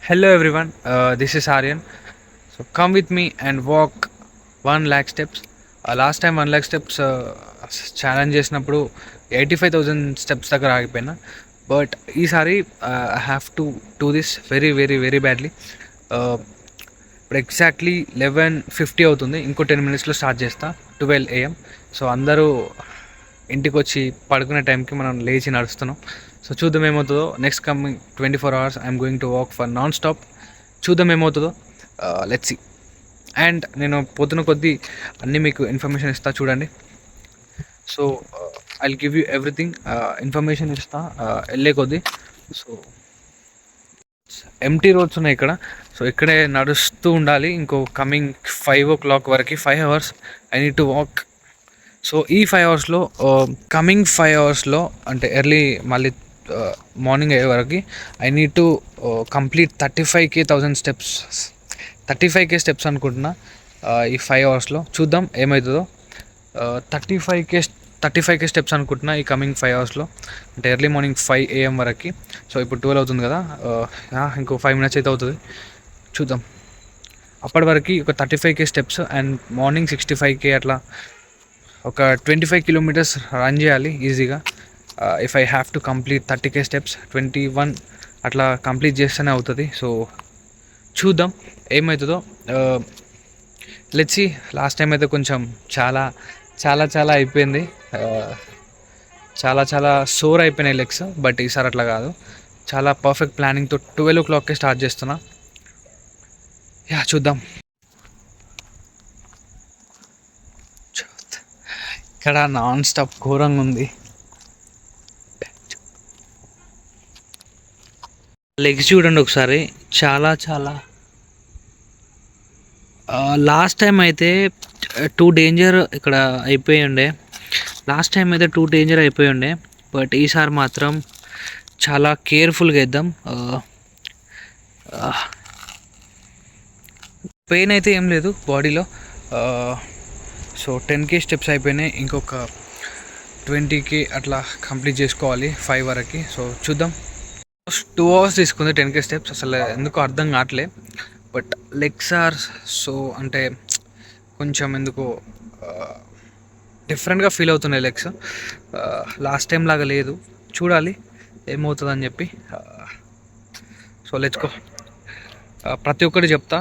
Hello everyone, this is Aryan. So come with me and walk 1 lakh steps. Last time 1 lakh steps challenge చేసినప్పుడు 85,000 steps దగ్గర ఆగిపోయినా. But ఈసారి I have to do this very very very badly. ఇప్పుడు exactly 11:50 అవుతుంది. ఇంకో 10 మినిట్స్లో start చేస్తా. 12 AM. So అందరూ ఇంటికి వచ్చి పడుకునే టైంకి మనం లేచి నడుస్తున్నాం. సో చూద్దాం ఏమవుతుందో. Next coming 24 hours I'm going to walk for non stop. చూద్దాం ఏమవుతుందో. Let's see. అండ్ నేను పొద్దున కొద్దీ అన్నీ మీకు ఇన్ఫర్మేషన్ ఇస్తా చూడండి. So I'll give you everything. Information ఇస్తా వెళ్ళే కొద్దీ. సో ఎంటీ రోడ్స్ ఉన్నాయి ఇక్కడ. సో ఇక్కడే నడుస్తూ ఉండాలి. ఇంకో కమింగ్ 5 o'clock వరకు 5 hours I need to walk. So ఈ 5 అవర్స్లో కమింగ్ 5 అవర్స్లో అంటే ఎర్లీ మళ్ళీ మార్నింగ్ అయ్యే వరకు I need to complete 35,000 steps. 35K steps అనుకుంటున్నా ఈ 5 అవర్స్లో. చూద్దాం ఏమవుతుందో. 35K స్టెప్స్ అనుకుంటున్నా ఈ కమింగ్ 5 అవర్స్లో, అంటే ఎర్లీ మార్నింగ్ 5 AM వరకు. సో ఇప్పుడు 12 అవుతుంది కదా, ఇంకో 5 minutes అయితే అవుతుంది. చూద్దాం. అప్పటి వరకు ఒక 35K steps and morning 65K అట్లా ఒక 25 kilometers రన్ చేయాలి ఈజీగా. If I have to complete 30K steps 21 అట్లా కంప్లీట్ చేస్తేనే అవుతుంది. సో చూద్దాం ఏమవుతుందో. Let's see. లాస్ట్ టైం అయితే కొంచెం చాలా చాలా చాలా అయిపోయింది. చాలా చాలా సోర్ అయిపోయినాయి లెగ్స్. బట్ ఈసారి అట్లా కాదు, చాలా పర్ఫెక్ట్ ప్లానింగ్తో 12 o'clockకే స్టార్ట్ చేస్తున్నా. చూద్దాం. ఇక్కడ నాన్ స్టాప్ ఘోరంగా ఉంది. లెగ్స్ చూడండి ఒకసారి. చాలా చాలా లాస్ట్ టైం అయితే టూ డేంజర్ ఇక్కడ అయిపోయి ఉండే. బట్ ఈసారి మాత్రం చాలా కేర్ఫుల్గా వేద్దాం. పెయిన్ అయితే ఏం లేదు బాడీలో. సో 10K స్టెప్స్ అయిపోయినాయి. ఇంకొక 20K అట్లా కంప్లీట్ చేసుకోవాలి 5 వరకు. సో చూద్దాం. 2 hours తీసుకుంది 10K స్టెప్స్. అసలు ఎందుకో అర్థం కావట్లే. బట్ లెగ్స్ ఆర్ సో అంటే కొంచెం ఎందుకో డిఫరెంట్గా ఫీల్ అవుతున్నాయి లెగ్స్. లాస్ట్ టైం లాగా లేదు. చూడాలి ఏమవుతుందని చెప్పి. So let's go. ప్రతి ఒక్కటి చెప్తా.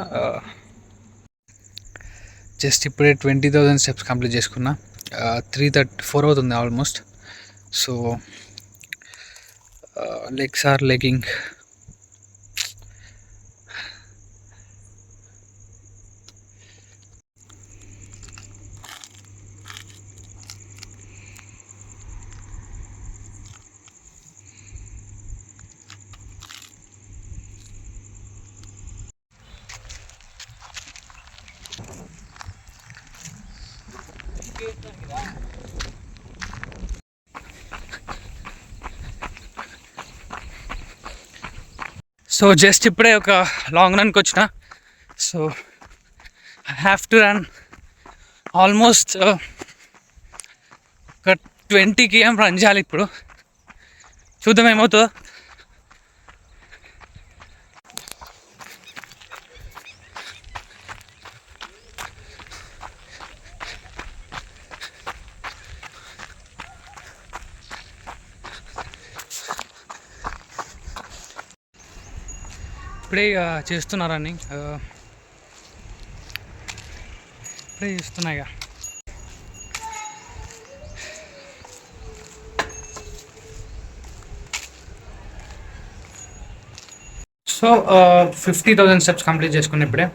జస్ట్ ఇప్పుడే 20,000 స్టెప్స్ కంప్లీట్ చేసుకున్నా. 3:34 అవుతుంది almost. So legs are lagging. So just ఇప్పుడే ఒక లాంగ్ రన్కి వచ్చిన. So I have to run almost ఒక 20 km రన్ చేయాలి ఇప్పుడు. చూద్దాం ఏమవుతుందో. ఇప్పుడే చేస్తున్నా రన్నింగ్. ఇప్పుడే చేస్తున్నా ఇక. సో 50,000 స్టెప్స్ కంప్లీట్ చేసుకున్నా ఇప్పుడే.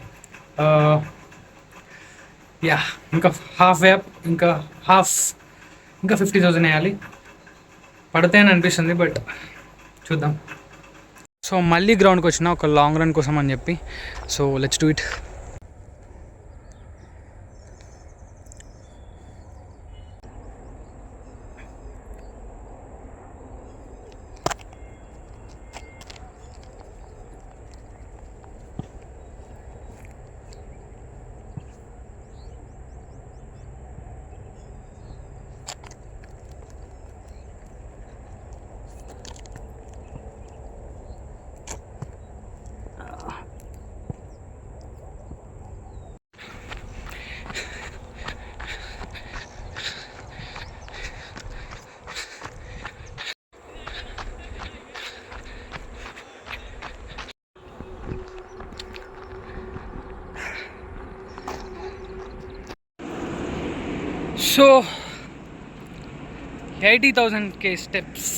ఇంకా హాఫ్ వే అప్. ఇంకా 50,000 వేయాలి. పడతాయని అనిపిస్తుంది బట్ చూద్దాం. సో మళ్ళీ గ్రౌండ్కి వచ్చిన ఒక లాంగ్ రన్ కోసం అని చెప్పి. So let's do it. So 80,000k steps.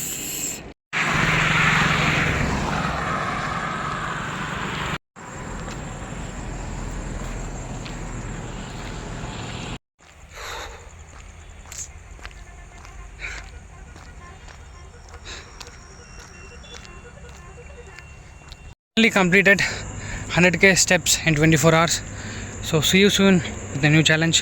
Completed 100k steps in 24 hours. So see you soon with a new challenge.